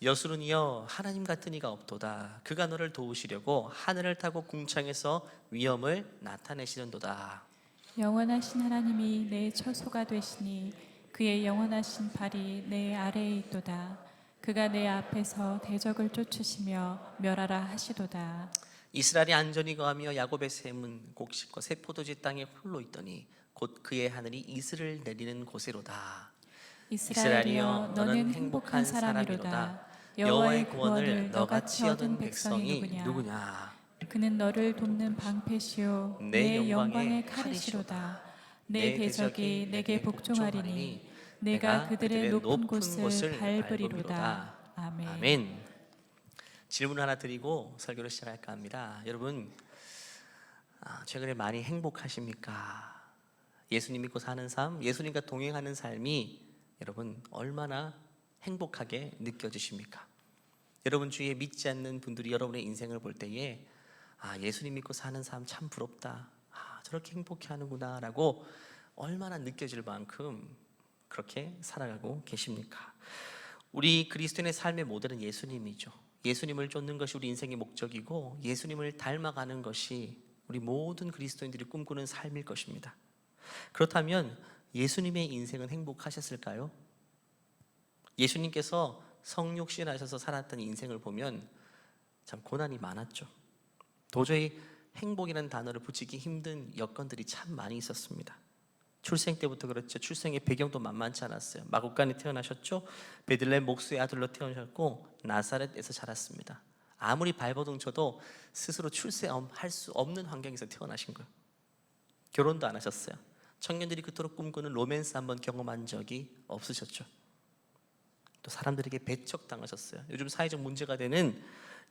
여수는이여 하나님 같은 이가 없도다. 그가 너를 도우시려고 하늘을 타고 궁창에서 위엄을 나타내시는도다. 영원하신 하나님이 내 처소가 되시니 그의 영원하신 발이 내 아래에 있도다. 그가 내 앞에서 대적을 쫓으시며 멸하라 하시도다. 이스라엘이 안전히 거하며 야곱의 샘은 곡식과 새 포도주 땅에 홀로 있더니 곧 그의 하늘이 이슬을 내리는 곳이로다. 이스라엘이여 너는 행복한 사람이로다. 여호와의 구원을 너같이 얻은 백성이 누구냐? 그는 너를 돕는 방패시요 내 영광의 칼이시로다. 내 대적이 내게 복종하리니 내가 그들의 높은 곳을 밟으리로다. 아멘. 아멘. 질문 하나 드리고 설교를 시작할까 합니다. 여러분, 최근에 많이 행복하십니까? 예수님 믿고 사는 삶, 예수님과 동행하는 삶이 여러분 얼마나 행복하게 느껴지십니까? 여러분 주위에 믿지 않는 분들이 여러분의 인생을 볼 때에 예수님 믿고 사는 삶 참 부럽다. 저렇게 행복해 하는구나 라고 얼마나 느껴질 만큼 그렇게 살아가고 계십니까? 우리 그리스도인의 삶의 모델은 예수님이죠. 예수님을 쫓는 것이 우리 인생의 목적이고 예수님을 닮아가는 것이 우리 모든 그리스도인들이 꿈꾸는 삶일 것입니다. 그렇다면 예수님의 인생은 행복하셨을까요? 예수님께서 성육신하셔서 살았던 인생을 보면 참 고난이 많았죠. 도저히 행복이라는 단어를 붙이기 힘든 여건들이 참 많이 있었습니다. 출생 때부터 그렇죠. 출생의 배경도 만만치 않았어요. 마국간에 태어나셨죠. 베들레헴 목수의 아들로 태어나셨고 나사렛에서 자랐습니다. 아무리 발버둥 쳐도 스스로 출세할 수 없는 환경에서 태어나신 거예요. 결혼도 안 하셨어요. 청년들이 그토록 꿈꾸는 로맨스 한번 경험한 적이 없으셨죠. 또 사람들에게 배척당하셨어요. 요즘 사회적 문제가 되는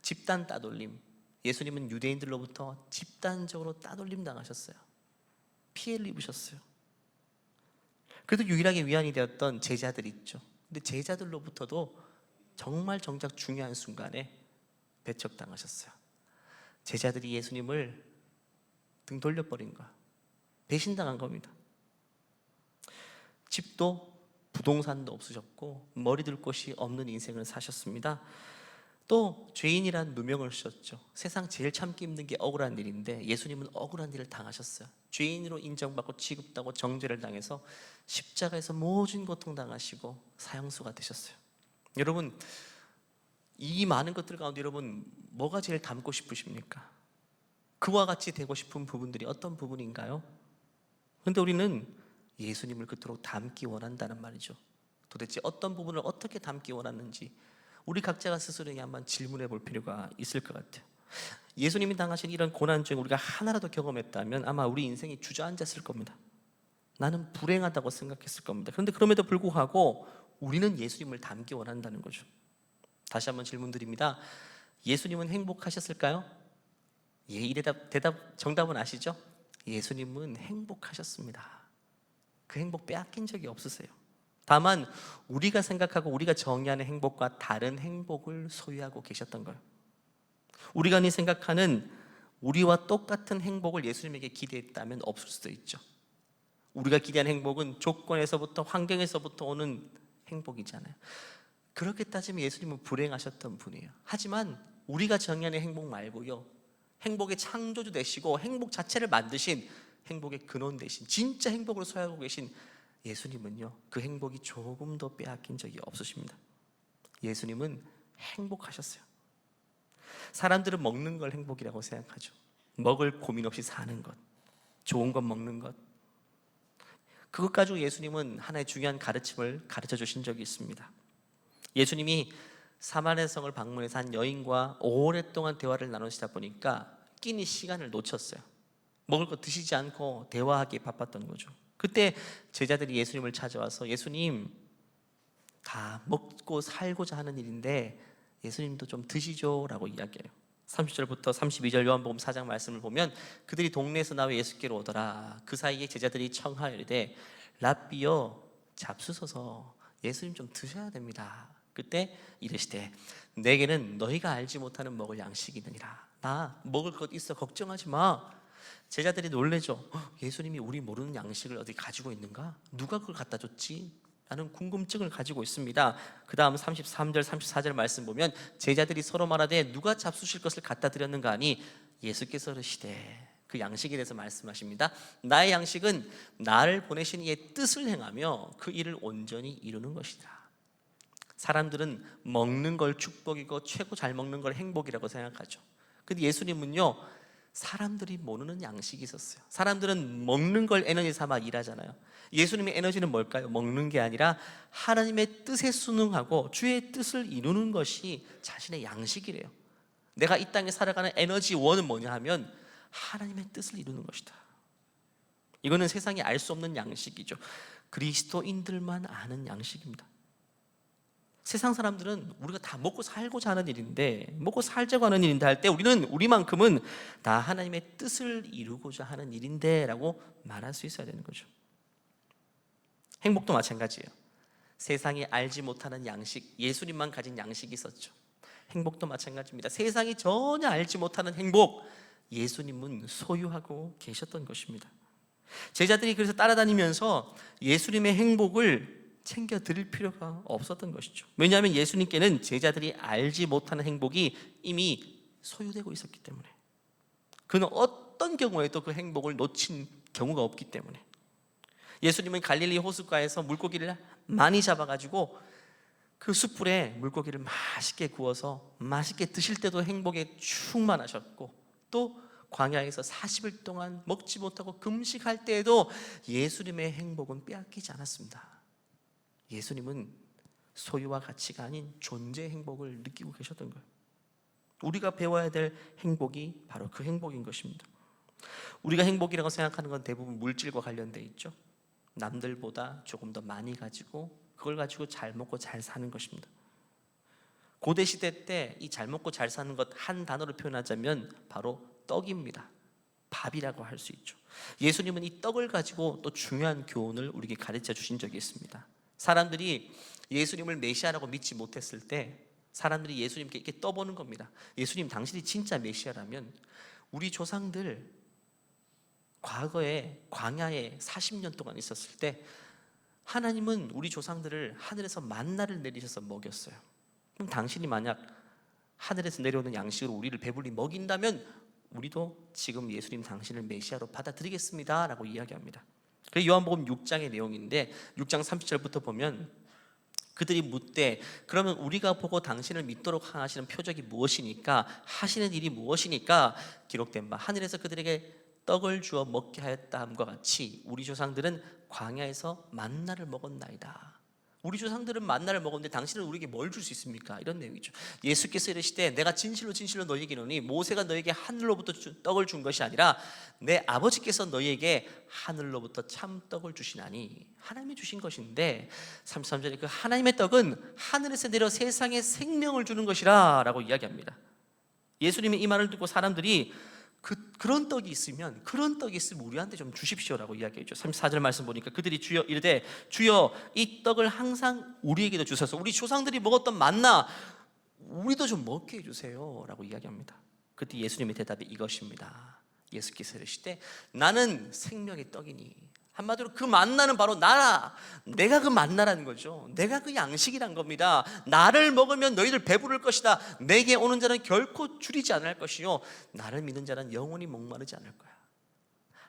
집단 따돌림. 예수님은 유대인들로부터 집단적으로 따돌림 당하셨어요. 피해를 입으셨어요. 그래도 유일하게 위안이 되었던 제자들이 있죠. 근데 제자들로부터도 정말 정작 중요한 순간에 배척당하셨어요. 제자들이 예수님을 등 돌려버린 거야. 배신당한 겁니다. 집도 부동산도 없으셨고 머리둘 곳이 없는 인생을 사셨습니다. 또 죄인이란 누명을 쓰셨죠. 세상 제일 참기 힘든 게 억울한 일인데 예수님은 억울한 일을 당하셨어요. 죄인으로 인정받고 취급하고 정죄를 당해서 십자가에서 모진 고통 당하시고 사형수가 되셨어요. 여러분, 이 많은 것들 가운데 여러분 뭐가 제일 닮고 싶으십니까? 그와 같이 되고 싶은 부분들이 어떤 부분인가요? 그런데 우리는 예수님을 그토록 닮기 원한다는 말이죠. 도대체 어떤 부분을 어떻게 닮기 원하는지 우리 각자가 스스로에게 한번 질문해 볼 필요가 있을 것 같아요. 예수님이 당하신 이런 고난 중에 우리가 하나라도 경험했다면 아마 우리 인생이 주저앉았을 겁니다. 나는 불행하다고 생각했을 겁니다. 그런데 그럼에도 불구하고 우리는 예수님을 닮기 원한다는 거죠. 다시 한번 질문 드립니다. 예수님은 행복하셨을까요? 예, 이 정답은 아시죠? 예수님은 행복하셨습니다. 그 행복 빼앗긴 적이 없으세요. 다만 우리가 생각하고 우리가 정의하는 행복과 다른 행복을 소유하고 계셨던 거예요. 우리가 생각하는 우리와 똑같은 행복을 예수님에게 기대했다면 없을 수도 있죠. 우리가 기대하는 행복은 조건에서부터 환경에서부터 오는 행복이잖아요. 그렇게 따지면 예수님은 불행하셨던 분이에요. 하지만 우리가 정의하는 행복 말고요, 행복의 창조주 되시고 행복 자체를 만드신 행복의 근원 되신 진짜 행복을 소유하고 계신 예수님은요, 그 행복이 조금도 빼앗긴 적이 없으십니다. 예수님은 행복하셨어요. 사람들은 먹는 걸 행복이라고 생각하죠. 먹을 고민 없이 사는 것, 좋은 것 먹는 것. 그것 가지고 예수님은 하나의 중요한 가르침을 가르쳐 주신 적이 있습니다. 예수님이 사마리아 성을 방문해서 한 여인과 오랫동안 대화를 나누시다 보니까 끼니 시간을 놓쳤어요. 먹을 거 드시지 않고 대화하기에 바빴던 거죠. 그때 제자들이 예수님을 찾아와서 예수님, 다 먹고 살고자 하는 일인데 예수님도 좀 드시죠 라고 이야기해요. 30절부터 32절 요한복음 4장 말씀을 보면 그들이 동네에서 나와 예수께로 오더라. 그 사이에 제자들이 청하이르되 랍비여 잡수소서, 예수님 좀 드셔야 됩니다. 그때 이르시되 내게는 너희가 알지 못하는 먹을 양식이 있느니라. 나 먹을 것 있어, 걱정하지 마. 제자들이 놀래죠. 예수님이 우리 모르는 양식을 어디 가지고 있는가? 누가 그걸 갖다 줬지? 라는 궁금증을 가지고 있습니다. 그 다음 33절 34절 말씀 보면 제자들이 서로 말하되 누가 잡수실 것을 갖다 드렸는가 하니 예수께서 이르시되, 그 양식에 대해서 말씀하십니다. 나의 양식은 나를 보내신 이의 뜻을 행하며 그 일을 온전히 이루는 것이다. 사람들은 먹는 걸 축복이고 최고 잘 먹는 걸 행복이라고 생각하죠. 근데 예수님은요, 사람들이 모르는 양식이 있었어요. 사람들은 먹는 걸 에너지 삼아 일하잖아요. 예수님의 에너지는 뭘까요? 먹는 게 아니라 하나님의 뜻에 순응하고 주의 뜻을 이루는 것이 자신의 양식이래요. 내가 이 땅에 살아가는 에너지 원은 뭐냐 하면 하나님의 뜻을 이루는 것이다. 이거는 세상이 알 수 없는 양식이죠. 그리스도인들만 아는 양식입니다. 세상 사람들은 우리가 다 먹고 살고자 하는 일인데, 먹고 살자고 하는 일인데 할 때 우리는 우리만큼은 다 하나님의 뜻을 이루고자 하는 일인데 라고 말할 수 있어야 되는 거죠. 행복도 마찬가지예요. 세상이 알지 못하는 양식, 예수님만 가진 양식이 있었죠. 행복도 마찬가지입니다. 세상이 전혀 알지 못하는 행복, 예수님은 소유하고 계셨던 것입니다. 제자들이 그래서 따라다니면서 예수님의 행복을 챙겨 드릴 필요가 없었던 것이죠. 왜냐하면 예수님께는 제자들이 알지 못하는 행복이 이미 소유되고 있었기 때문에, 그는 어떤 경우에도 그 행복을 놓친 경우가 없기 때문에. 예수님은 갈릴리 호숫가에서 물고기를 많이 잡아가지고 그 숯불에 물고기를 맛있게 구워서 맛있게 드실 때도 행복에 충만하셨고, 또 광야에서 40일 동안 먹지 못하고 금식할 때에도 예수님의 행복은 빼앗기지 않았습니다. 예수님은 소유와 가치가 아닌 존재의 행복을 느끼고 계셨던 거예요. 우리가 배워야 될 행복이 바로 그 행복인 것입니다. 우리가 행복이라고 생각하는 건 대부분 물질과 관련돼 있죠. 남들보다 조금 더 많이 가지고 그걸 가지고 잘 먹고 잘 사는 것입니다. 고대 시대 때 이 잘 먹고 잘 사는 것 한 단어로 표현하자면 바로 떡입니다. 밥이라고 할 수 있죠. 예수님은 이 떡을 가지고 또 중요한 교훈을 우리에게 가르쳐 주신 적이 있습니다. 사람들이 예수님을 메시아라고 믿지 못했을 때 사람들이 예수님께 이렇게 떠보는 겁니다. 예수님, 당신이 진짜 메시아라면 우리 조상들 과거에 광야에 40년 동안 있었을 때 하나님은 우리 조상들을 하늘에서 만나를 내리셔서 먹였어요. 그럼 당신이 만약 하늘에서 내려오는 양식으로 우리를 배불리 먹인다면 우리도 지금 예수님 당신을 메시아로 받아들이겠습니다 라고 이야기합니다. 그게 요한복음 6장의 내용인데 6장 30절부터 보면 그들이 묻되 그러면 우리가 보고 당신을 믿도록 하시는 표적이 무엇이니까, 하시는 일이 무엇이니까 기록된 바 하늘에서 그들에게 떡을 주어 먹게 하였다 함과 같이 우리 조상들은 광야에서 만나를 먹었나이다. 우리 조상들은 만나를 먹었는데 당신은 우리에게 뭘 줄 수 있습니까? 이런 내용이죠. 예수께서 이르시되 내가 진실로 진실로 너희에게 이르노니 모세가 너희에게 하늘로부터 떡을 준 것이 아니라 내 아버지께서 너희에게 하늘로부터 참 떡을 주시나니, 하나님이 주신 것인데 33절에 그 하나님의 떡은 하늘에서 내려 세상에 생명을 주는 것이라 라고 이야기합니다. 예수님의 이 말을 듣고 사람들이 그런 떡이 있으면 우리한테 좀 주십시오라고 이야기했죠. 34절 말씀 보니까 그들이 주여 이르되 주여 이 떡을 항상 우리에게도 주셔서 우리 조상들이 먹었던 만나 우리도 좀 먹게 해주세요 라고 이야기합니다. 그때 예수님의 대답이 이것입니다. 예수께서 이르시되 나는 생명의 떡이니, 한마디로 그 만나는 바로 나라, 내가 그 만나라는 거죠. 내가 그 양식이란 겁니다. 나를 먹으면 너희들 배부를 것이다. 내게 오는 자는 결코 줄이지 않을 것이요 나를 믿는 자는 영원히 목마르지 않을 거야.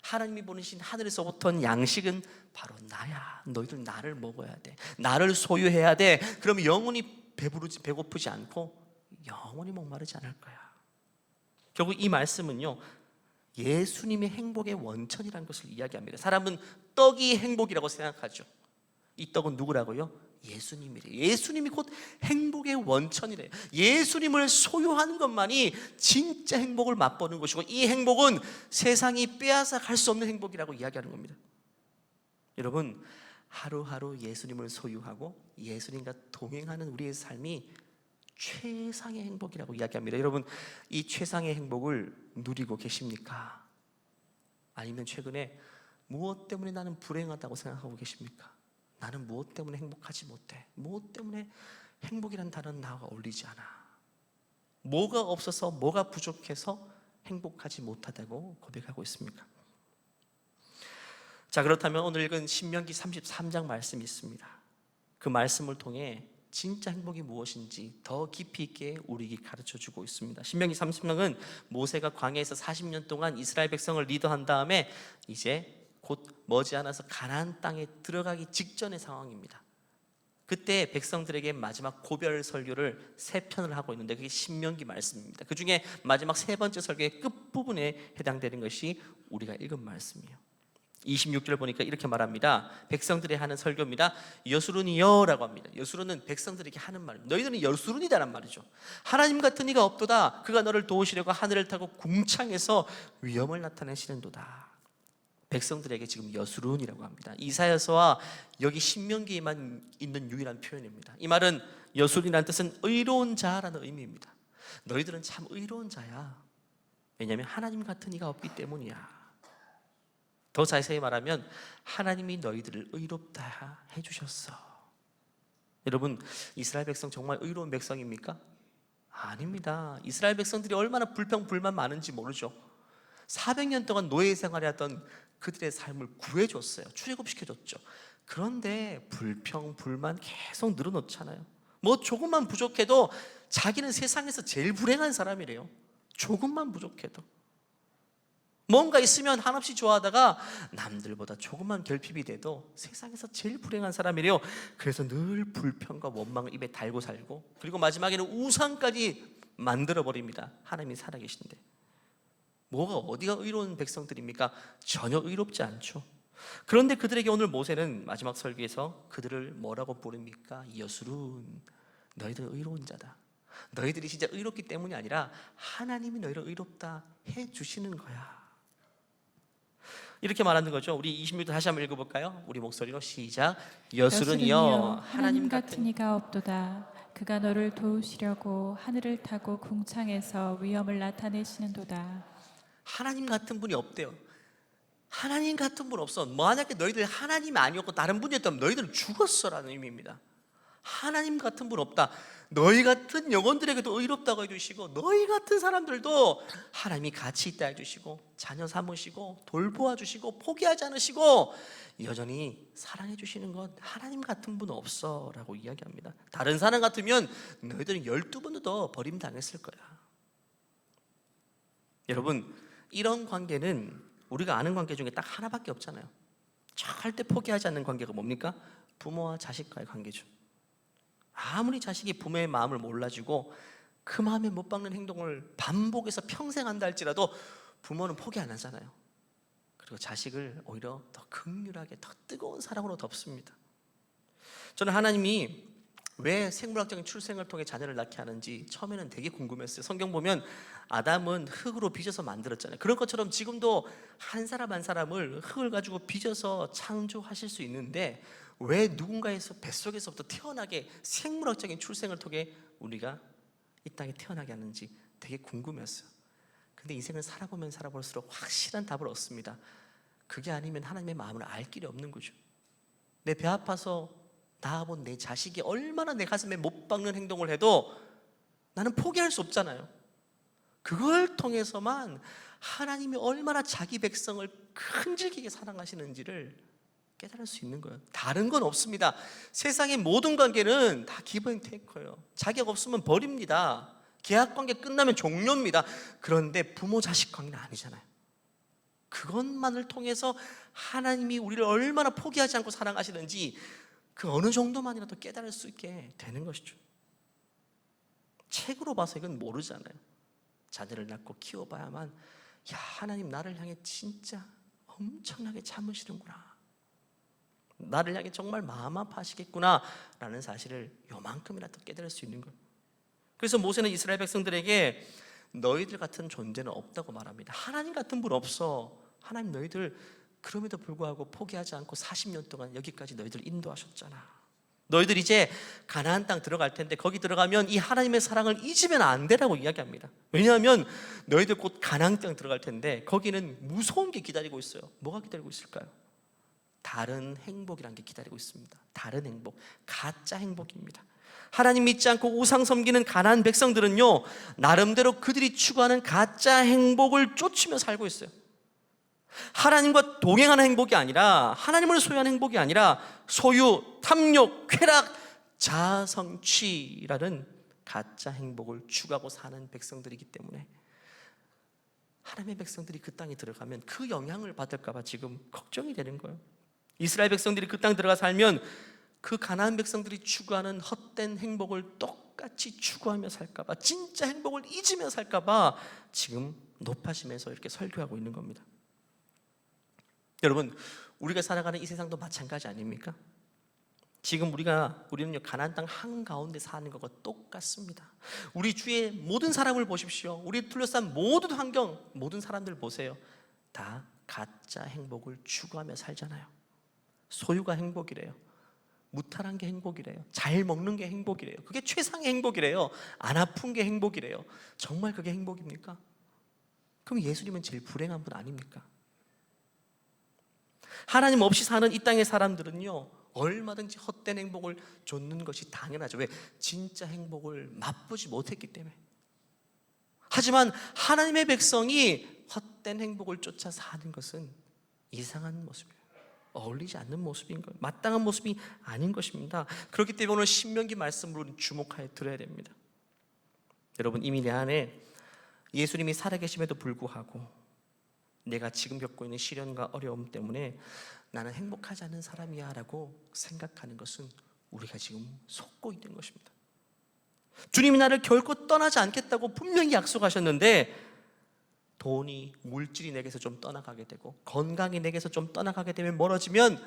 하나님이 보내신 하늘에서부터 온 양식은 바로 나야. 너희들 나를 먹어야 돼. 나를 소유해야 돼. 그러면 영원히 배고프지 않고 영원히 목마르지 않을 거야. 결국 이 말씀은요, 예수님의 행복의 원천이라는 것을 이야기합니다. 사람은 떡이 행복이라고 생각하죠. 이 떡은 누구라고요? 예수님이래요. 예수님이 곧 행복의 원천이래요. 예수님을 소유하는 것만이 진짜 행복을 맛보는 것이고, 이 행복은 세상이 빼앗아 갈 수 없는 행복이라고 이야기하는 겁니다. 여러분, 하루하루 예수님을 소유하고 예수님과 동행하는 우리의 삶이 최상의 행복이라고 이야기합니다. 여러분, 이 최상의 행복을 누리고 계십니까? 아니면 최근에 무엇 때문에 나는 불행하다고 생각하고 계십니까? 나는 무엇 때문에 행복하지 못해? 무엇 때문에 행복이란 단어는 나와 어울리지 않아? 뭐가 없어서, 뭐가 부족해서 행복하지 못하다고 고백하고 있습니까? 자, 그렇다면 오늘 읽은 신명기 33장 말씀이 있습니다. 그 말씀을 통해 진짜 행복이 무엇인지 더 깊이 있게 우리에게 가르쳐주고 있습니다. 신명기 30장은 모세가 광야에서 40년 동안 이스라엘 백성을 리더한 다음에 이제 곧 머지않아서 가나안 땅에 들어가기 직전의 상황입니다. 그때 백성들에게 마지막 고별 설교를 3편을 하고 있는데 그게 신명기 말씀입니다. 그 중에 마지막 3번째 설교의 끝부분에 해당되는 것이 우리가 읽은 말씀이에요. 26절 보니까 이렇게 말합니다. 백성들이 하는 설교입니다. 여수론이여라고 합니다. 여수론은 백성들에게 하는 말입니다. 너희들은 여수론이다란 말이죠. 하나님 같은 이가 없도다. 그가 너를 도우시려고 하늘을 타고 궁창에서 위엄을 나타내시는도다. 백성들에게 지금 여수론이라고 합니다. 이사야서와 여기 신명기에만 있는 유일한 표현입니다. 이 말은 여수론이라는 뜻은 의로운 자라는 의미입니다. 너희들은 참 의로운 자야. 왜냐하면 하나님 같은 이가 없기 때문이야. 더 자세히 말하면 하나님이 너희들을 의롭다 해주셨어. 여러분, 이스라엘 백성 정말 의로운 백성입니까? 아닙니다. 이스라엘 백성들이 얼마나 불평불만 많은지 모르죠. 400년 동안 노예 생활했던 그들의 삶을 구해줬어요. 출애굽시켜줬죠. 그런데 불평불만 계속 늘어놓잖아요. 뭐 조금만 부족해도 자기는 세상에서 제일 불행한 사람이래요. 조금만 부족해도. 뭔가 있으면 한없이 좋아하다가 남들보다 조금만 결핍이 돼도 세상에서 제일 불행한 사람이래요. 그래서 늘 불평과 원망을 입에 달고 살고, 그리고 마지막에는 우상까지 만들어버립니다. 하나님이 살아계신데. 어디가 의로운 백성들입니까? 전혀 의롭지 않죠. 그런데 그들에게 오늘 모세는 마지막 설교에서 그들을 뭐라고 부릅니까? 여수룬, 너희들은 의로운 자다. 너희들이 진짜 의롭기 때문이 아니라 하나님이 너희를 의롭다 해주시는 거야. 이렇게 말하는 거죠. 우리 26절 다시 한번 읽어볼까요? 우리 목소리로 시작. 여수룬이여 하나님 같은 이가 없도다. 그가 너를 도우시려고 하늘을 타고 궁창에서 위엄을 나타내시는도다. 하나님 같은 분이 없대요. 하나님 같은 분 없어. 만약에 너희들 하나님이 아니었고 다른 분이었다면 너희들은 죽었어라는 의미입니다. 하나님 같은 분 없다. 너희 같은 영혼들에게도 의롭다고 해주시고, 너희 같은 사람들도 하나님이 같이 있다 해주시고, 자녀 삼으시고, 돌보아 주시고, 포기하지 않으시고 여전히 사랑해 주시는 것, 하나님 같은 분 없어 라고 이야기합니다. 다른 사람 같으면 너희들은 12번도 더 버림당했을 거야. 여러분, 이런 관계는 우리가 아는 관계 중에 딱 하나밖에 없잖아요. 절대 포기하지 않는 관계가 뭡니까? 부모와 자식과의 관계죠. 아무리 자식이 부모의 마음을 몰라주고 그 마음에 못 박는 행동을 반복해서 평생 한다 할지라도 부모는 포기 안 하잖아요. 그리고 자식을 오히려 더 긍휼하게, 더 뜨거운 사랑으로 덮습니다. 저는 하나님이 왜 생물학적인 출생을 통해 자녀를 낳게 하는지 처음에는 되게 궁금했어요. 성경 보면 아담은 흙으로 빚어서 만들었잖아요. 그런 것처럼 지금도 한 사람 한 사람을 흙을 가지고 빚어서 창조하실 수 있는데 왜 누군가에서 뱃속에서부터 태어나게 생물학적인 출생을 통해 우리가 이 땅에 태어나게 하는지 되게 궁금했어요. 근데 인생을 살아보면 살아볼수록 확실한 답을 얻습니다. 그게 아니면 하나님의 마음을 알 길이 없는 거죠. 내 배 아파서 낳아본 내 자식이 얼마나 내 가슴에 못 박는 행동을 해도 나는 포기할 수 없잖아요. 그걸 통해서만 하나님이 얼마나 자기 백성을 끈질기게 사랑하시는지를 깨달을 수 있는 거예요. 다른 건 없습니다. 세상의 모든 관계는 다 기브 앤 테이크예요. 자격 없으면 버립니다. 계약 관계 끝나면 종료입니다. 그런데 부모 자식 관계는 아니잖아요. 그것만을 통해서 하나님이 우리를 얼마나 포기하지 않고 사랑하시는지 그 어느 정도만이라도 깨달을 수 있게 되는 것이죠. 책으로 봐서 이건 모르잖아요. 자녀를 낳고 키워봐야만, 야, 하나님 나를 향해 진짜 엄청나게 참으시는구나, 나를 향해 정말 마음 아파하시겠구나 라는 사실을 요만큼이라도 깨달을 수 있는 거예요. 그래서 모세는 이스라엘 백성들에게 너희들 같은 존재는 없다고 말합니다. 하나님 같은 분 없어. 하나님 너희들 그럼에도 불구하고 포기하지 않고 40년 동안 여기까지 너희들 인도하셨잖아. 너희들 이제 가나안 땅 들어갈 텐데 거기 들어가면 이 하나님의 사랑을 잊으면 안 되라고 이야기합니다. 왜냐하면 너희들 곧 가나안 땅 들어갈 텐데 거기는 무서운 게 기다리고 있어요. 뭐가 기다리고 있을까요? 다른 행복이라는 게 기다리고 있습니다. 다른 행복, 가짜 행복입니다. 하나님 믿지 않고 우상 섬기는 가나안 백성들은요, 나름대로 그들이 추구하는 가짜 행복을 쫓으며 살고 있어요. 하나님과 동행하는 행복이 아니라, 하나님을 소유하는 행복이 아니라 소유, 탐욕, 쾌락, 자아성취라는 가짜 행복을 추구하고 사는 백성들이기 때문에 하나님의 백성들이 그 땅에 들어가면 그 영향을 받을까 봐 지금 걱정이 되는 거예요. 이스라엘 백성들이 그 땅에 들어가 살면 그 가나안 백성들이 추구하는 헛된 행복을 똑같이 추구하며 살까 봐, 진짜 행복을 잊으며 살까 봐 지금 높아심에서 이렇게 설교하고 있는 겁니다. 여러분, 우리가 살아가는 이 세상도 마찬가지 아닙니까? 지금 우리는 가나안 땅 한가운데 사는 것과 똑같습니다. 우리 주위의 모든 사람을 보십시오. 우리 둘러싼 모든 환경, 모든 사람들 보세요. 다 가짜 행복을 추구하며 살잖아요. 소유가 행복이래요. 무탈한 게 행복이래요. 잘 먹는 게 행복이래요. 그게 최상의 행복이래요. 안 아픈 게 행복이래요. 정말 그게 행복입니까? 그럼 예수님은 제일 불행한 분 아닙니까? 하나님 없이 사는 이 땅의 사람들은요, 얼마든지 헛된 행복을 좇는 것이 당연하죠. 왜? 진짜 행복을 맛보지 못했기 때문에. 하지만 하나님의 백성이 헛된 행복을 쫓아 사는 것은 이상한 모습이에요. 어울리지 않는 모습인 거예요. 마땅한 모습이 아닌 것입니다. 그렇기 때문에 오늘 신명기 말씀으로 주목하여 들어야 됩니다. 여러분, 이미 내 안에 예수님이 살아계심에도 불구하고 내가 지금 겪고 있는 시련과 어려움 때문에 나는 행복하지 않는 사람이야 라고 생각하는 것은 우리가 지금 속고 있는 것입니다. 주님이 나를 결코 떠나지 않겠다고 분명히 약속하셨는데 돈이, 물질이 내게서 좀 떠나가게 되고 건강이 내게서 좀 떠나가게 되면, 멀어지면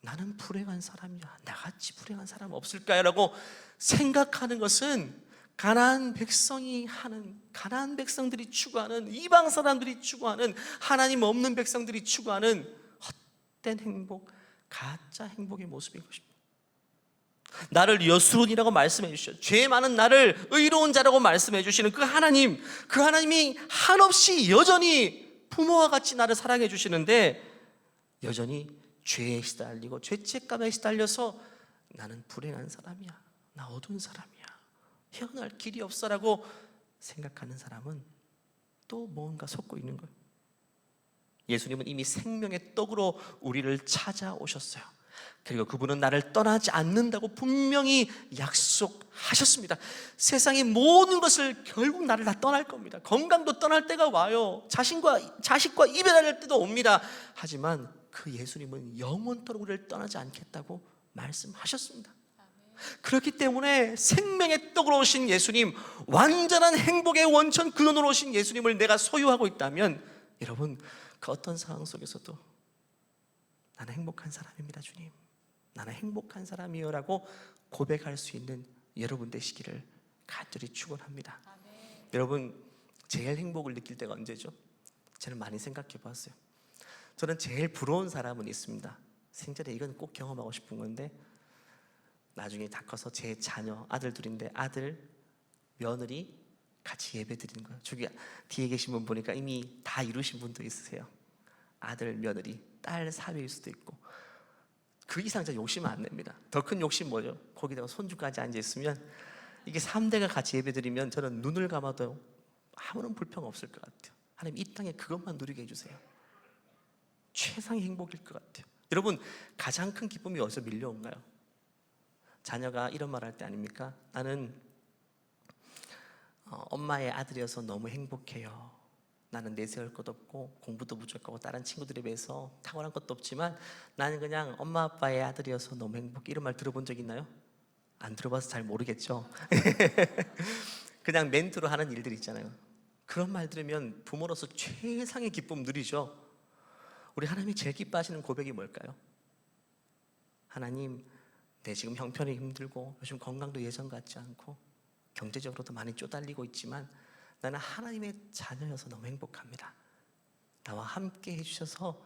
나는 불행한 사람이야, 나같이 불행한 사람 없을까요? 라고 생각하는 것은 가나안 백성이 하는, 가나안 백성들이 추구하는, 이방 사람들이 추구하는, 하나님 없는 백성들이 추구하는 헛된 행복, 가짜 행복의 모습인 것입니다. 나를 여수론이라고 말씀해 주셨죠. 죄 많은 나를 의로운 자라고 말씀해 주시는 그 하나님이 한없이 여전히 부모와 같이 나를 사랑해 주시는데 여전히 죄에 시달리고 죄책감에 시달려서 나는 불행한 사람이야, 나 어두운 사람이야, 헤어날 길이 없어라고 생각하는 사람은 또 뭔가 속고 있는 거예요. 예수님은 이미 생명의 떡으로 우리를 찾아오셨어요. 그리고 그분은 나를 떠나지 않는다고 분명히 약속하셨습니다. 세상의 모든 것을 결국 나를 다 떠날 겁니다. 건강도 떠날 때가 와요. 자식과 이별할 때도 옵니다. 하지만 그 예수님은 영원토록 우리를 떠나지 않겠다고 말씀하셨습니다. 그렇기 때문에 생명의 떡으로 오신 예수님, 완전한 행복의 원천 근원으로 오신 예수님을 내가 소유하고 있다면, 여러분, 그 어떤 상황 속에서도 나는 행복한 사람입니다, 주님, 나는 행복한 사람이요 라고 고백할 수 있는 여러분 되시기를 간절히 축원합니다. 여러분, 제일 행복을 느낄 때가 언제죠? 저는 많이 생각해 봤어요. 저는 제일 부러운 사람은 있습니다. 생전에 이건 꼭 경험하고 싶은 건데, 나중에 다 커서 제 자녀, 아들 둘인데 아들, 며느리 같이 예배 드리는 거예요. 저기 뒤에 계신 분 보니까 이미 다 이루신 분도 있으세요. 아들, 며느리, 딸 사위일 수도 있고. 그 이상 저 욕심 안 냅니다. 더 큰 욕심 뭐죠? 거기다가 손주까지 앉아있으면, 이게 3대가 같이 예배 드리면 저는 눈을 감아도 아무런 불평 없을 것 같아요. 하나님, 이 땅에 그것만 누리게 해주세요. 최상의 행복일 것 같아요. 여러분, 가장 큰 기쁨이 어디서 밀려온가요? 자녀가 이런 말 할 때 아닙니까? 나는 엄마의 아들이어서 너무 행복해요. 나는 내세울 것도 없고 공부도 부족하고 다른 친구들에 비해서 탁월한 것도 없지만 나는 그냥 엄마 아빠의 아들이어서 너무 행복해. 이런 말 들어본 적 있나요? 안 들어봐서 잘 모르겠죠. 그냥 멘트로 하는 일들 있잖아요. 그런 말 들으면 부모로서 최상의 기쁨 누리죠. 우리 하나님이 제일 기뻐하시는 고백이 뭘까요? 하나님, 내 지금 형편이 힘들고 요즘 건강도 예전 같지 않고 경제적으로도 많이 쪼달리고 있지만 나는 하나님의 자녀여서 너무 행복합니다. 나와 함께 해주셔서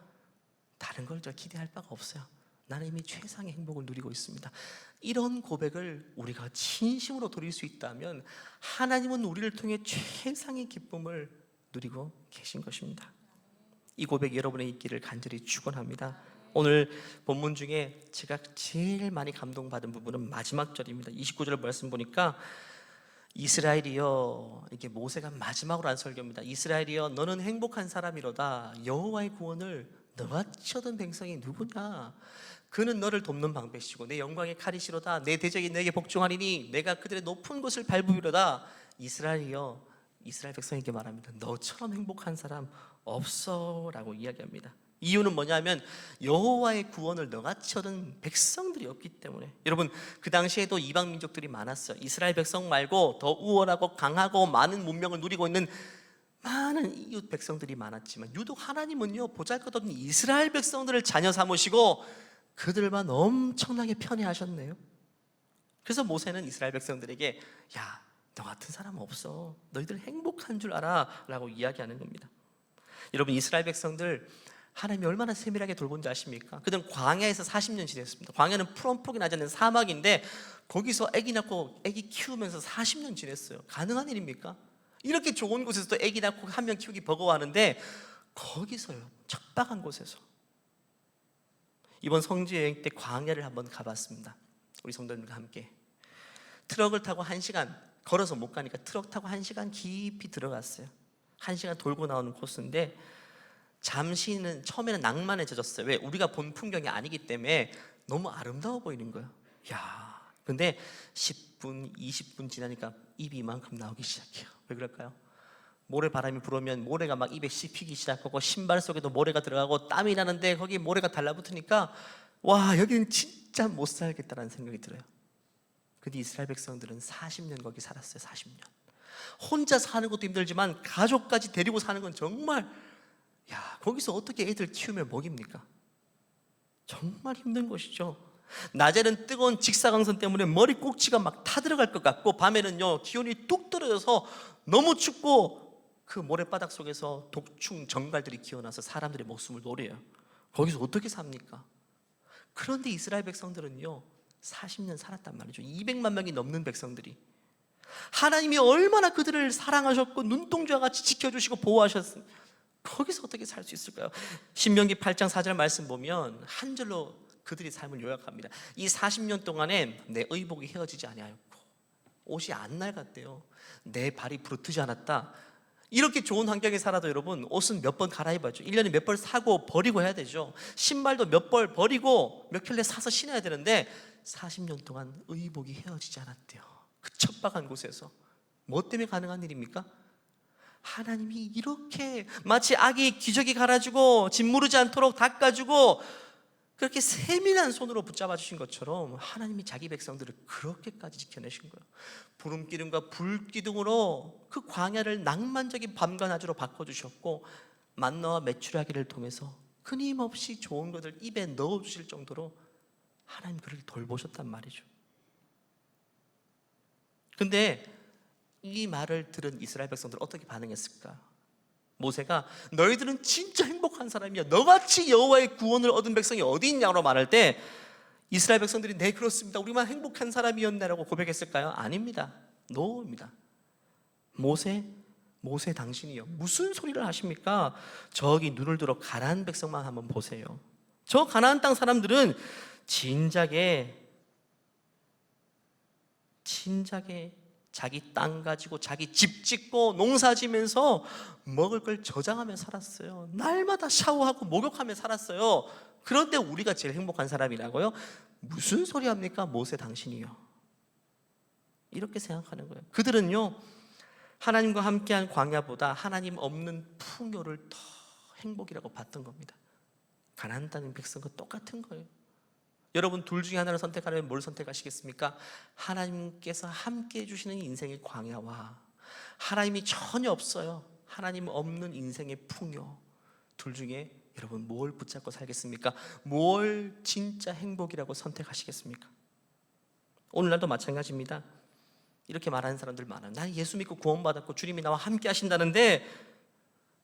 다른 걸 더 기대할 바가 없어요. 나는 이미 최상의 행복을 누리고 있습니다. 이런 고백을 우리가 진심으로 드릴 수 있다면 하나님은 우리를 통해 최상의 기쁨을 누리고 계신 것입니다. 이 고백이 여러분의 있기를 간절히 축원합니다. 오늘 본문 중에 제가 제일 많이 감동받은 부분은 마지막 절입니다. 29절 말씀 보니까 이스라엘이여, 이게 모세가 마지막으로 한 설교입니다. 이스라엘이여, 너는 행복한 사람이로다. 여호와의 구원을 너같이 얻은 백성이 누구냐? 그는 너를 돕는 방패시고 내 영광의 칼이시로다. 내 대적이 내게 복종하리니 내가 그들의 높은 곳을 밟으리로다. 이스라엘이여, 이스라엘 백성에게 말합니다. 너처럼 행복한 사람 없어 라고 이야기합니다. 이유는 뭐냐면 여호와의 구원을 너같이 얻은 백성들이 없기 때문에. 여러분, 그 당시에도 이방 민족들이 많았어요. 이스라엘 백성 말고 더 우월하고 강하고 많은 문명을 누리고 있는 많은 이웃 백성들이 많았지만 유독 하나님은요, 보잘것없는 이스라엘 백성들을 자녀 삼으시고 그들만 엄청나게 편애하셨네요. 그래서 모세는 이스라엘 백성들에게 야, 너 같은 사람 없어. 너희들 행복한 줄 알아 라고 이야기하는 겁니다. 여러분, 이스라엘 백성들 하나님이 얼마나 세밀하게 돌본지 아십니까? 그들은 광야에서 40년 지냈습니다. 광야는 푸른폭이 나지 않는 사막인데 거기서 아기 낳고 아기 키우면서 40년 지냈어요. 가능한 일입니까? 이렇게 좋은 곳에서도 아기 낳고 한 명 키우기 버거워하는데 거기서요, 척박한 곳에서. 이번 성지 여행 때 광야를 한번 가봤습니다. 우리 성도님과 함께 트럭을 타고 1시간, 걸어서 못 가니까 트럭 타고 1시간 깊이 들어갔어요. 1시간 돌고 나오는 코스인데 잠시는 처음에는 낭만에 젖었어요. 왜? 우리가 본 풍경이 아니기 때문에 너무 아름다워 보이는 거예요. 야, 근데 10분, 20분 지나니까 입이 이만큼 나오기 시작해요. 왜 그럴까요? 모래바람이 불으면 모래가 막 입에 씹히기 시작하고 신발 속에도 모래가 들어가고 땀이 나는데 거기 모래가 달라붙으니까 와, 여기는 진짜 못 살겠다라는 생각이 들어요. 근데 이스라엘 백성들은 40년 거기 살았어요. 40년. 혼자 사는 것도 힘들지만 가족까지 데리고 사는 건 정말, 야, 거기서 어떻게 애들 키우면 먹입니까? 정말 힘든 것이죠. 낮에는 뜨거운 직사광선 때문에 머리 꼭지가 막 타들어갈 것 같고 밤에는요, 기온이 뚝 떨어져서 너무 춥고 그 모래바닥 속에서 독충 정갈들이 기어나서 사람들의 목숨을 노려요. 거기서 어떻게 삽니까? 그런데 이스라엘 백성들은요, 40년 살았단 말이죠. 200만 명이 넘는 백성들이. 하나님이 얼마나 그들을 사랑하셨고 눈동자와 같이 지켜주시고 보호하셨으면 거기서 어떻게 살 수 있을까요? 신명기 8장 4절 말씀 보면 한 절로 그들의 삶을 요약합니다. 이 40년 동안에 내 의복이 헤어지지 아니하였고 옷이 안 낡았대요. 내 발이 부르트지 않았다. 이렇게 좋은 환경에 살아도 여러분, 옷은 몇 번 갈아입어야죠. 1년에 몇 벌 사고 버리고 해야 되죠. 신발도 몇 벌 버리고 몇 켤레 사서 신어야 되는데 40년 동안 의복이 헤어지지 않았대요. 그 척박한 곳에서. 뭐 때문에 가능한 일입니까? 하나님이 이렇게 마치 아기 기저귀 갈아주고 짓무르지 않도록 닦아주고 그렇게 세밀한 손으로 붙잡아 주신 것처럼 하나님이 자기 백성들을 그렇게까지 지켜내신 거예요. 구름기둥과 불기둥으로 그 광야를 낭만적인 밤과 낮으로 바꿔주셨고 만나와 메추라기를 통해서 끊임없이 좋은 것을 입에 넣어주실 정도로 하나님 그를 돌보셨단 말이죠. 근데 이 말을 들은 이스라엘 백성들은 어떻게 반응했을까? 모세가 너희들은 진짜 행복한 사람이야. 너같이 여호와의 구원을 얻은 백성이 어디 있냐고 말할 때 이스라엘 백성들이 네, 그렇습니다. 우리만 행복한 사람이었네라고 고백했을까요? 아닙니다. 노입니다. 모세 당신이요. 무슨 소리를 하십니까? 저기 눈을 들어 가나안 백성만 한번 보세요. 저 가나안 땅 사람들은 진작에 자기 땅 가지고 자기 집 짓고 농사 지면서 먹을 걸 저장하며 살았어요. 날마다 샤워하고 목욕하며 살았어요. 그런데 우리가 제일 행복한 사람이라고요? 무슨 소리 합니까? 모세 당신이요. 이렇게 생각하는 거예요. 그들은요, 하나님과 함께한 광야보다 하나님 없는 풍요를 더 행복이라고 봤던 겁니다. 가나안 땅 백성과 똑같은 거예요. 여러분, 둘 중에 하나를 선택하려면 뭘 선택하시겠습니까? 하나님께서 함께 해주시는 인생의 광야와 하나님이 전혀 없어요, 하나님 없는 인생의 풍요. 둘 중에 여러분 뭘 붙잡고 살겠습니까? 뭘 진짜 행복이라고 선택하시겠습니까? 오늘날도 마찬가지입니다. 이렇게 말하는 사람들 많아요. 난 예수 믿고 구원받았고 주님이 나와 함께 하신다는데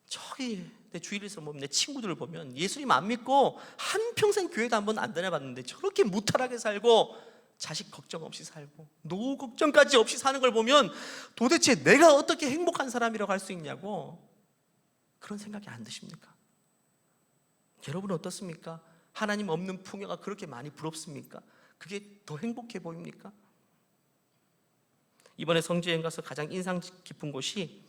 저기 내 주위에서 보면 내 친구들을 보면 예수님 안 믿고 한평생 교회도 한번 안 다녀봤는데 저렇게 무탈하게 살고 자식 걱정 없이 살고 노후 걱정까지 없이 사는 걸 보면 도대체 내가 어떻게 행복한 사람이라고 할 수 있냐고 그런 생각이 안 드십니까? 여러분은 어떻습니까? 하나님 없는 풍요가 그렇게 많이 부럽습니까? 그게 더 행복해 보입니까? 이번에 성지여행 가서 가장 인상 깊은 곳이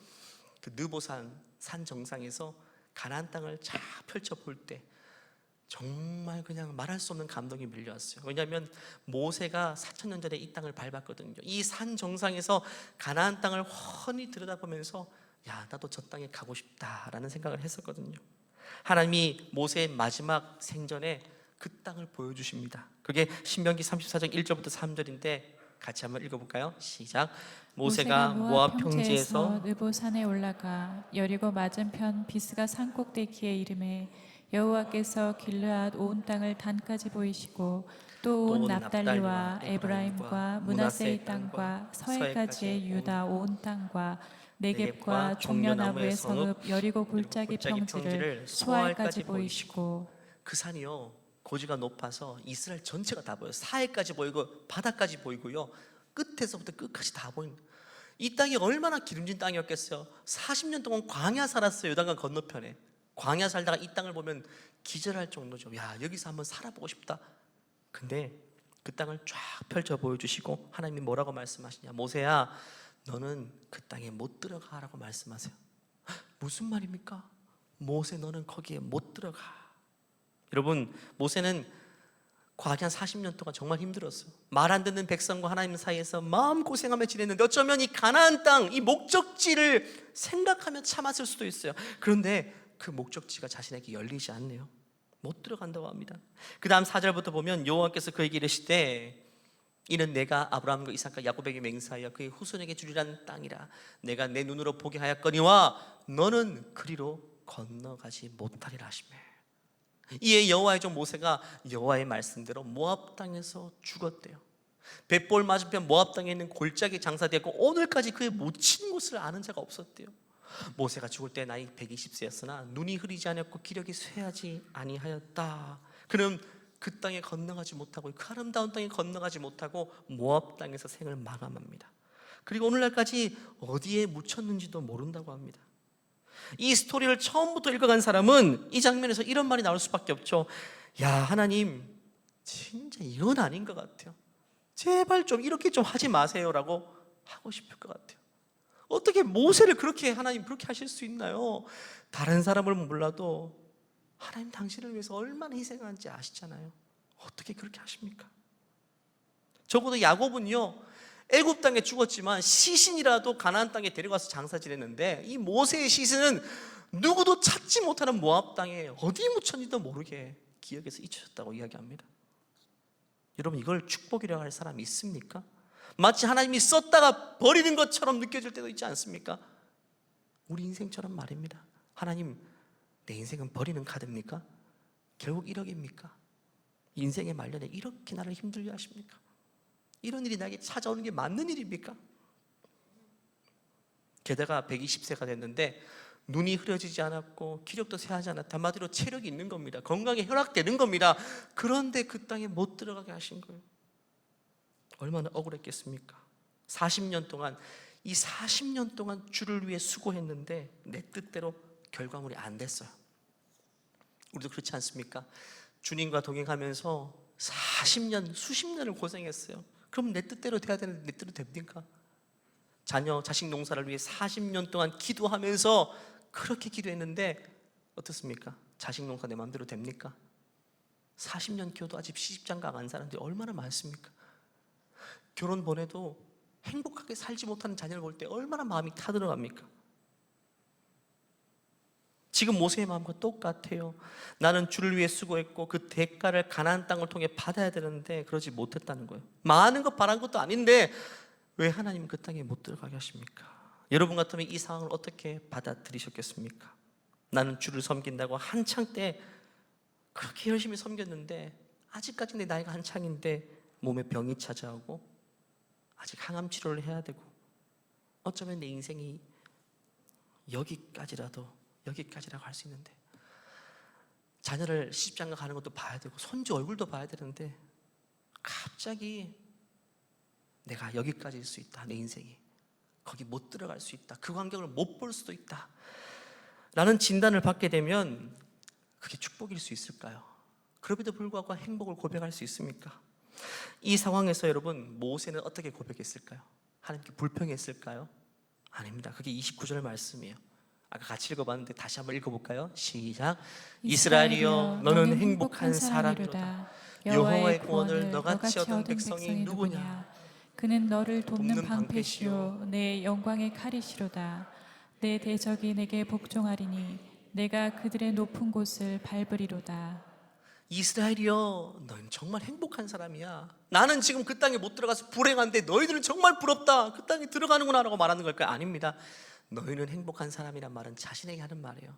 그 느보산 산 정상에서 가나안 땅을 쫙 펼쳐 볼 때 정말 그냥 말할 수 없는 감동이 밀려왔어요. 왜냐하면 모세가 4,000년 전에 이 땅을 밟았거든요. 이 산 정상에서 가나안 땅을 훤히 들여다보면서 야, 나도 저 땅에 가고 싶다라는 생각을 했었거든요. 하나님이 모세의 마지막 생전에 그 땅을 보여주십니다. 그게 신명기 34장 1절부터 3절인데 같이 한번 읽어볼까요? 시작. 모세가 모압 평지에서 느보산에 올라가 여리고 맞은편 비스가 산 꼭대기에 이름에 여호와께서 길르앗 온 땅을 단까지 보이시고 또 온 납달리와 에브라임과 므낫세의 땅과 서해까지의 유다 온 땅과 네겝과 종려나무의 성읍 여리고 골짜기 평지를 수알까지 보이시고 그 산이요 고지가 높아서 이스라엘 전체가 다 보여요. 사해까지 보이고 바다까지 보이고요, 끝에서부터 끝까지 다 보이는, 이 땅이 얼마나 기름진 땅이었겠어요. 40년 동안 광야 살았어요. 요단강 건너편에 광야 살다가 이 땅을 보면 기절할 정도죠. 야, 여기서 한번 살아보고 싶다. 근데 그 땅을 쫙 펼쳐 보여주시고 하나님이 뭐라고 말씀하시냐, 모세야 너는 그 땅에 못 들어가라고 말씀하세요. 무슨 말입니까? 모세 너는 거기에 못 들어가. 여러분, 모세는 광야 40년 동안 정말 힘들었어요. 말 안 듣는 백성과 하나님 사이에서 마음고생하며 지냈는데 어쩌면 이 가나안 땅, 이 목적지를 생각하며 참았을 수도 있어요. 그런데 그 목적지가 자신에게 열리지 않네요. 못 들어간다고 합니다. 그 다음 4절부터 보면 여호와께서 그에게 이르시되 이는 내가 아브라함과 이삭과 야곱에게 맹세하여 그의 후손에게 주리란 땅이라. 내가 내 눈으로 보게 하였거니와 너는 그리로 건너가지 못하리라 하시매. 이에 여호와의 종 모세가 여호와의 말씀대로 모압 땅에서 죽었대요. 벳볼 맞은편 모압 땅에 있는 골짜기 장사되었고 오늘까지 그의 묻힌 곳을 아는 자가 없었대요. 모세가 죽을 때 나이 120세였으나 눈이 흐리지 않았고 기력이 쇠하지 아니하였다. 그는 그 땅에 건너가지 못하고 그 아름다운 땅에 건너가지 못하고 모압 땅에서 생을 마감합니다. 그리고 오늘날까지 어디에 묻혔는지도 모른다고 합니다. 이 스토리를 처음부터 읽어간 사람은 이 장면에서 이런 말이 나올 수밖에 없죠. 야, 하나님 진짜 이건 아닌 것 같아요. 제발 좀 이렇게 좀 하지 마세요라고 하고 싶을 것 같아요. 어떻게 모세를 그렇게 하나님 그렇게 하실 수 있나요? 다른 사람을 몰라도 하나님 당신을 위해서 얼마나 희생하는지 아시잖아요. 어떻게 그렇게 하십니까? 적어도 야곱은요 애굽 땅에 죽었지만 시신이라도 가나안 땅에 데려가서 장사 지냈는데 이 모세의 시신은 누구도 찾지 못하는 모압 땅에 어디 묻혔는지도 모르게 기억에서 잊혀졌다고 이야기합니다. 여러분, 이걸 축복이라고 할 사람이 있습니까? 마치 하나님이 썼다가 버리는 것처럼 느껴질 때도 있지 않습니까? 우리 인생처럼 말입니다. 하나님, 내 인생은 버리는 카드입니까? 결국 1억입니까? 인생의 말년에 이렇게 나를 힘들게 하십니까? 이런 일이 나에게 찾아오는 게 맞는 일입니까? 게다가 120세가 됐는데 눈이 흐려지지 않았고 기력도 쇠하지 않았다. 한마디로 체력이 있는 겁니다. 건강이 허락되는 겁니다. 그런데 그 땅에 못 들어가게 하신 거예요. 얼마나 억울했겠습니까? 40년 동안, 이 40년 동안 주를 위해 수고했는데 내 뜻대로 결과물이 안 됐어요. 우리도 그렇지 않습니까? 주님과 동행하면서 40년, 수십 년을 고생했어요. 그럼 내 뜻대로 돼야 되는데 내 뜻대로 됩니까? 자녀, 자식 농사를 위해 40년 동안 기도하면서 그렇게 기도했는데 어떻습니까? 자식 농사 내 마음대로 됩니까? 40년 기도도 아직 시집장가 안 간 사람들이 얼마나 많습니까? 결혼 보내도 행복하게 살지 못하는 자녀를 볼 때 얼마나 마음이 타들어갑니까? 지금 모세의 마음과 똑같아요. 나는 주를 위해 수고했고 그 대가를 가나안 땅을 통해 받아야 되는데 그러지 못했다는 거예요. 많은 것 바란 것도 아닌데 왜 하나님은 그 땅에 못 들어가게 하십니까? 여러분 같으면 이 상황을 어떻게 받아들이셨겠습니까? 나는 주를 섬긴다고 한창 때 그렇게 열심히 섬겼는데 아직까지 내 나이가 한창인데 몸에 병이 찾아오고 아직 항암 치료를 해야 되고 어쩌면 내 인생이 여기까지라고 할 수 있는데 자녀를 시집장가 가는 것도 봐야 되고 손주 얼굴도 봐야 되는데 갑자기 내가 여기까지일 수 있다. 내 인생이 거기 못 들어갈 수 있다. 그 광경을 못 볼 수도 있다 라는 진단을 받게 되면 그게 축복일 수 있을까요? 그럼에도 불구하고 행복을 고백할 수 있습니까? 이 상황에서 여러분 모세는 어떻게 고백했을까요? 하나님께 불평했을까요? 아닙니다. 그게 29절 말씀이에요. 아까 같이 읽어봤는데 다시 한번 읽어볼까요? 시작. 이스라엘이여 너는 행복한 사람이로다. 여호와의 구원을 너같이 얻은 백성이 누구냐? 그는 너를 돕는 돕는 방패시요 내 영광의 칼이시로다. 내 대적이 내게 복종하리니 내가 그들의 높은 곳을 밟으리로다. 이스라엘이여 너는 정말 행복한 사람이야. 나는 지금 그 땅에 못 들어가서 불행한데 너희들은 정말 부럽다. 그 땅에 들어가는구나 라고 말하는 걸까요? 아닙니다. 너희는 행복한 사람이란 말은 자신에게 하는 말이에요.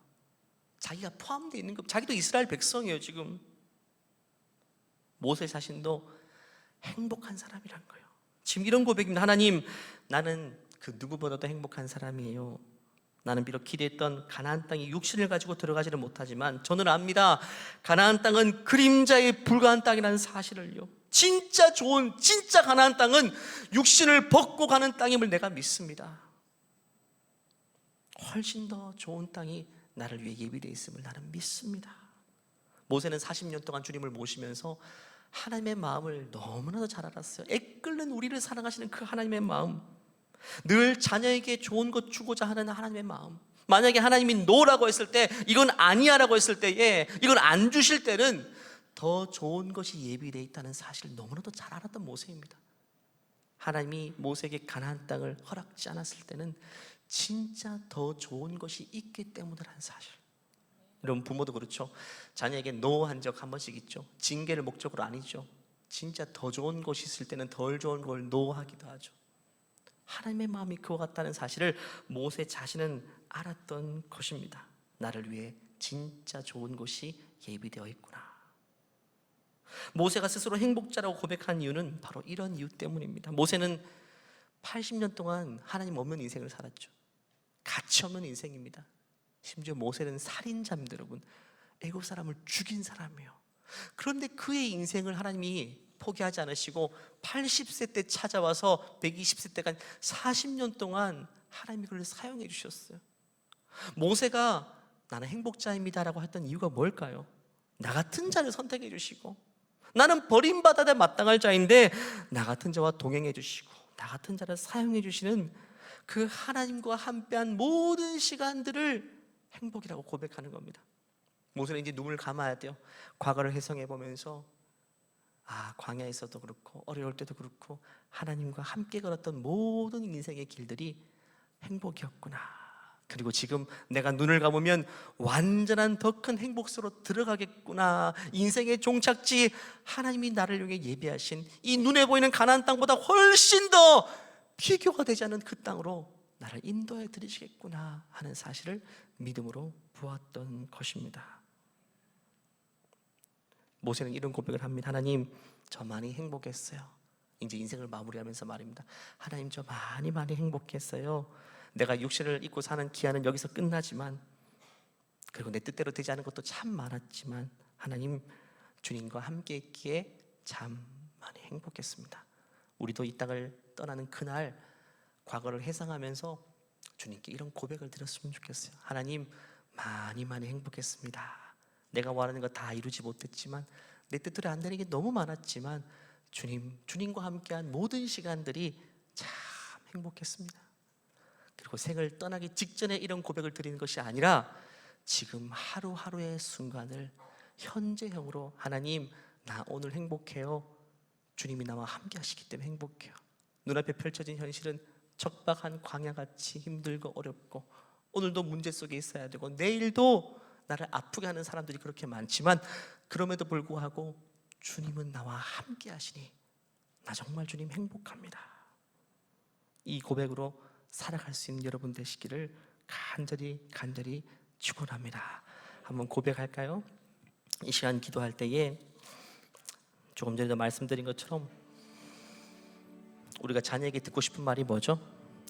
자기가 포함되어 있는 것, 자기도 이스라엘 백성이에요. 지금 모세 자신도 행복한 사람이란 거예요. 지금 이런 고백입니다. 하나님, 나는 그 누구보다도 행복한 사람이에요. 나는 비록 기대했던 가나안 땅에 육신을 가지고 들어가지는 못하지만 저는 압니다. 가나안 땅은 그림자에 불과한 땅이라는 사실을요. 진짜 좋은, 진짜 가나안 땅은 육신을 벗고 가는 땅임을 내가 믿습니다. 훨씬 더 좋은 땅이 나를 위해 예비되어 있음을 나는 믿습니다. 모세는 40년 동안 주님을 모시면서 하나님의 마음을 너무나도 잘 알았어요. 애끓는 우리를 사랑하시는 그 하나님의 마음, 늘 자녀에게 좋은 것 주고자 하는 하나님의 마음. 만약에 하나님이 노라고 했을 때, 이건 아니야 라고 했을 때에, 이건 안 주실 때는 더 좋은 것이 예비되어 있다는 사실을 너무나도 잘 알았던 모세입니다. 하나님이 모세에게 가나안 땅을 허락지 않았을 때는 진짜 더 좋은 것이 있기 때문이라는 사실. 여러분, 부모도 그렇죠. 자녀에게 노 한 적 한 번씩 있죠. 징계를 목적으로 아니죠. 진짜 더 좋은 것이 있을 때는 덜 좋은 걸 노 하기도 하죠. 하나님의 마음이 그와 같다는 사실을 모세 자신은 알았던 것입니다. 나를 위해 진짜 좋은 것이 예비되어 있구나. 모세가 스스로 행복자라고 고백한 이유는 바로 이런 이유 때문입니다. 모세는 80년 동안 하나님 없는 인생을 살았죠. 가치 없는 인생입니다. 심지어 모세는 살인자입니다. 여러분, 애굽 사람을 죽인 사람이에요. 그런데 그의 인생을 하나님이 포기하지 않으시고 80세 때 찾아와서 120세 때까지 40년 동안 하나님이 그를 사용해 주셨어요. 모세가 나는 행복자입니다 라고 했던 이유가 뭘까요? 나 같은 자를 선택해 주시고, 나는 버림받아야 마땅할 자인데 나 같은 자와 동행해 주시고 나 같은 자를 사용해 주시는 그 하나님과 함께한 모든 시간들을 행복이라고 고백하는 겁니다. 모세는 이제 눈을 감아야 돼요. 과거를 회상해 보면서 광야에서도 그렇고 어려울 때도 그렇고 하나님과 함께 걸었던 모든 인생의 길들이 행복이었구나. 그리고 지금 내가 눈을 감으면 완전한 더 큰 행복 속으로 들어가겠구나. 인생의 종착지, 하나님이 나를 위해 예비하신 이 눈에 보이는 가나안 땅보다 훨씬 더 비교가 되지 않는 그 땅으로 나를 인도해 드리시겠구나 하는 사실을 믿음으로 보았던 것입니다. 모세는 이런 고백을 합니다. 하나님, 저 많이 행복했어요. 이제 인생을 마무리하면서 말입니다. 하나님, 저 많이 행복했어요. 내가 육신을 입고 사는 기한은 여기서 끝나지만, 그리고 내 뜻대로 되지 않은 것도 참 많았지만 하나님, 주님과 함께 있기에 참 많이 행복했습니다. 우리도 이 땅을 떠나는 그날 과거를 회상하면서 주님께 이런 고백을 드렸으면 좋겠어요. 하나님, 많이 행복했습니다. 내가 원하는 거 다 이루지 못했지만, 내 뜻대로 안 되는 게 너무 많았지만 주님과 함께한 모든 시간들이 참 행복했습니다. 그리고 생을 떠나기 직전에 이런 고백을 드리는 것이 아니라 지금 하루하루의 순간을 현재형으로, 하나님, 나 오늘 행복해요. 주님이 나와 함께 하시기 때문에 행복해요. 눈앞에 펼쳐진 현실은 척박한 광야같이 힘들고 어렵고, 오늘도 문제 속에 있어야 되고 내일도 나를 아프게 하는 사람들이 그렇게 많지만, 그럼에도 불구하고 주님은 나와 함께 하시니 나 정말 주님 행복합니다. 이 고백으로 살아갈 수 있는 여러분 되시기를 간절히 축원합니다. 한번 고백할까요? 이 시간 기도할 때에 조금 전에도 말씀드린 것처럼 우리가 자녀에게 듣고 싶은 말이 뭐죠?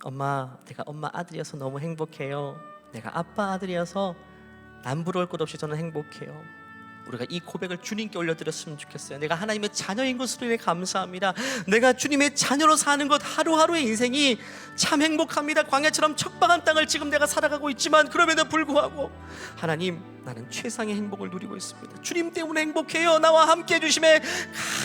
엄마, 내가 엄마 아들이어서 너무 행복해요. 내가 아빠 아들이어서 남 부러울 것 없이 저는 행복해요. 우리가 이 고백을 주님께 올려드렸으면 좋겠어요. 내가 하나님의 자녀인 것으로 인해 감사합니다. 내가 주님의 자녀로 사는 것, 하루하루의 인생이 참 행복합니다. 광야처럼 척박한 땅을 지금 내가 살아가고 있지만 그럼에도 불구하고 하나님, 나는 최상의 행복을 누리고 있습니다. 주님 때문에 행복해요. 나와 함께 해주심에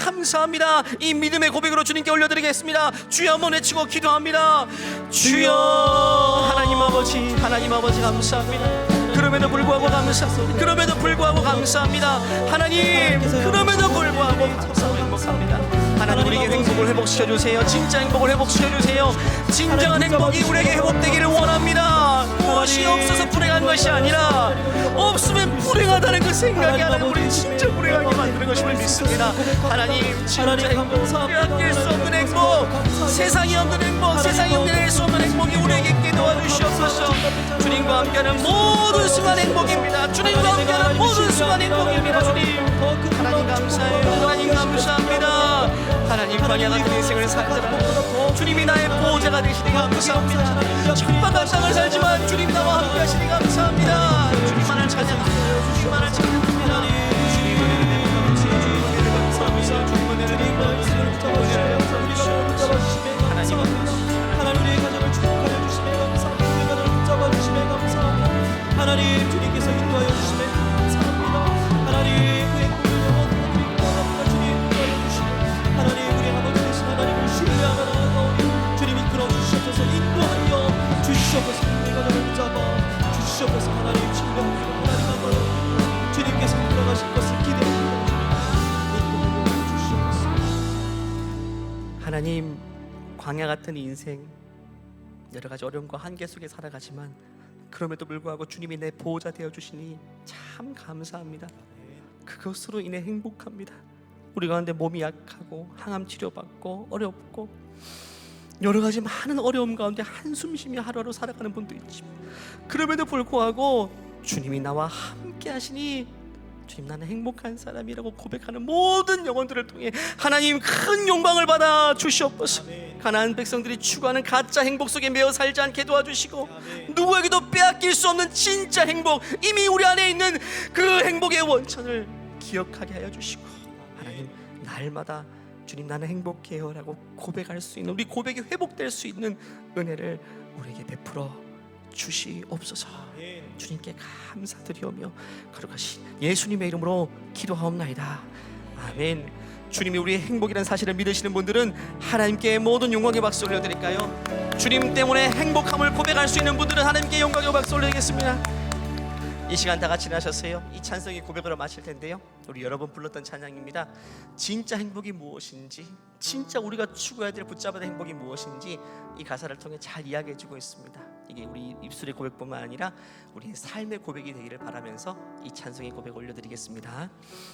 감사합니다. 이 믿음의 고백으로 주님께 올려드리겠습니다. 주여 한번 외치고 기도합니다. 주여, 하나님 아버지 감사합니다. 그럼에도 불구하고 감사합니다. 그럼에도 불구하고 감사합니다. 하나님, 그럼에도 불구하고 행복합니다. 하나님, 우리에게 행복을 회복시켜주세요. 진짜 행복을 회복시켜주세요. 진정한 행복이 우리에게 회복되기를 원합니다. 무엇이 없어서 불행한 것이 아니라 없으면 불행하다는 그 생각이 하나님 우리 진짜 불행하게 만드는 것임을 믿습니다. 하나님, 진짜 행복, 빼앗길 수 없는 행복, 세상이 없는 행복, 세상이 없는 수 없는 행복이 우리에게 있게 도와주시옵소서. 주님과 함께하는 모든 순간 행복입니다. 주님과 함께하는 모든 순간 행복입니다. 주님, 하나님 감사해요. 하나님 감사합니다. 하나님, 광야 같은 인생을 살더라 주님이 나의 보호자가 되시니 감사합니다. 척박한 땅을 살지만 주님 나와 함께 하시니 감사합니다. 주님만을 찬양합니다. 주님만을 찬양합니다. 주님의 은혜를 감사합니다. 주님의 은혜를 감사합니다. 하나님 우리의 가정을 축복하여 주시며 감사합니다. 우리의 가정을 붙잡아 주시며 감사합니다. 하나님, 주님께서 인도하여 주시며 감사합니다. 하나님, 그 행복을 영원히 원합니다. 주님 인도하여 주시고 하나님, 우리 아버지 되신 하나님을 신뢰하며 나아가오니 주님 이끌어 주시옵소서. 인도하여 주시옵소서. 우리의 가정을 붙잡아 주시옵소서. 하나님 신뢰합니다. 하나님 아버지, 주님께서 인도하실 것을 기대합니다. 주님 인도하여 주시옵소서. 하나님, 광야 같은 인생, 여러 가지 어려움과 한계 속에 살아가지만 그럼에도 불구하고 주님이 내 보호자 되어 주시니 참 감사합니다. 그것으로 인해 행복합니다. 우리 가운데 몸이 약하고 항암 치료받고 어렵고 여러 가지 많은 어려움 가운데 한숨 쉬며 하루하루 살아가는 분도 있지만 그럼에도 불구하고 주님이 나와 함께 하시니 주님, 나는 행복한 사람이라고 고백하는 모든 영혼들을 통해 하나님 큰 영광을 받아 주시옵소서. 가나안 백성들이 추구하는 가짜 행복 속에 매어 살지 않게 도와주시고 누구에게도 빼앗길 수 없는 진짜 행복, 이미 우리 안에 있는 그 행복의 원천을 기억하게 하여 주시고 하나님, 날마다 주님 나는 행복해요 라고 고백할 수 있는, 우리 고백이 회복될 수 있는 은혜를 우리에게 베풀어 주시옵소서. 주님께 감사드리오며 거룩하신 예수님의 이름으로 기도하옵나이다. 아멘. 주님이 우리의 행복이라는 사실을 믿으시는 분들은 하나님께 모든 영광의 박수 올려드릴까요? 주님 때문에 행복함을 고백할 수 있는 분들은 하나님께 영광의 박수 올려드리겠습니다. 이 시간 다 같이 나셨어요. 이 찬송의 고백으로 마칠 텐데요, 우리 여러 번 불렀던 찬양입니다. 진짜 행복이 무엇인지, 진짜 우리가 추구해야 될 붙잡아야 될 행복이 무엇인지 이 가사를 통해 잘 이야기해주고 있습니다. 이게 우리 입술의 고백뿐만 아니라 우리의 삶의 고백이 되기를 바라면서 이 찬송의 고백 올려드리겠습니다.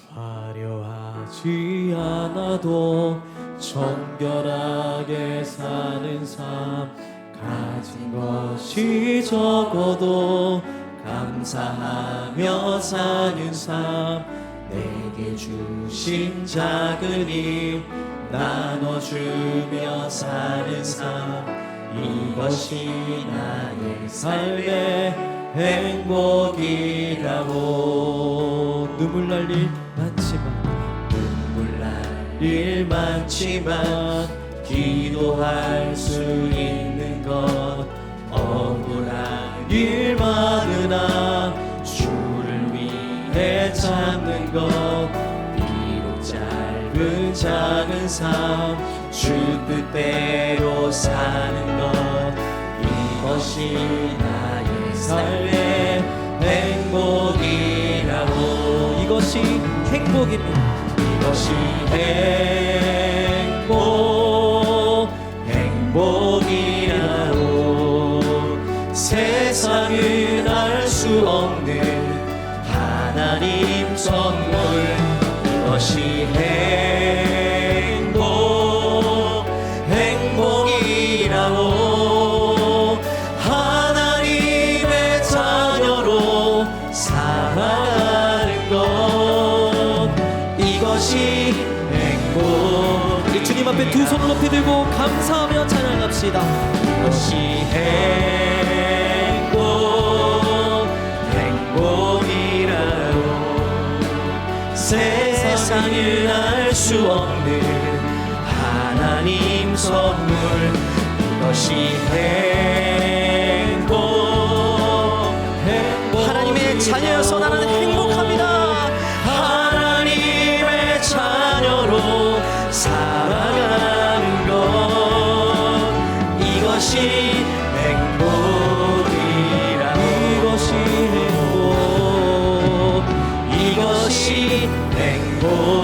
화려하지 않아도 정결하게 사는 삶, 가진 것이 적어도 감사하며 사는 삶, 내게 주신 작은 힘 나눠주며 사는 삶, 이것이 나의 삶의 행복이라고. 눈물 날 일 많지만, 눈물 날 일 많지만 기도할 수 있는 것, 억울한 일 많으나 주를 위해 참는 것, 비록 짧은 작은 삶 주 뜻대로 사는 것, 이것이 나의 삶의 행복이라고. 이것이 행복입니다. 이것이 행복이라고. 세상은 알 수 없는 하나님 선물, 이것이 행복이라고. 하나님의 자녀로 살아가는 것, 이것이 행복. 우리 주님 앞에 두 손을 높이 들고 감사하며 찬양합시다. 이것이 행복이라고. 세상은 알 수 없는 하나님 선물, 이것이 행복. 하나님의 자녀여서 나는 행복합니다. 하나님의 자녀로 살아가는 것, 이것이 행복이라. 이것이 행복, 이것이 행복이라.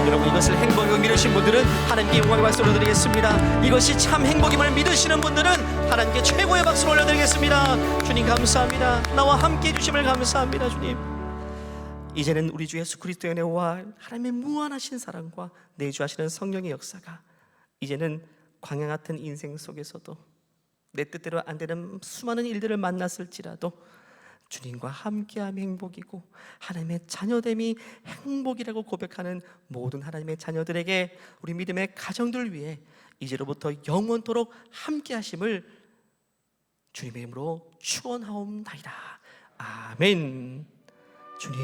여러분, 이것을 행복으로 믿으신 분들은 하나님께 영광의 박수를 드리겠습니다. 이것이 참 행복임을 믿으시는 분들은 하나님께 최고의 박수를 올려드리겠습니다. 주님 감사합니다. 나와 함께 해주심을 감사합니다. 주님, 이제는 우리 주 예수 그리스도의 은혜와 하나님의 무한하신 사랑과 내주하시는 성령의 역사가 이제는 광야 같은 인생 속에서도 내 뜻대로 안 되는 수많은 일들을 만났을지라도 주님과 함께함이 행복이고 하나님의 자녀됨이 행복이라고 고백하는 모든 하나님의 자녀들에게, 우리 믿음의 가정들 위해 이제로부터 영원토록 함께하심을 주님의 이름으로 축원하옵나이다. 아멘. 주님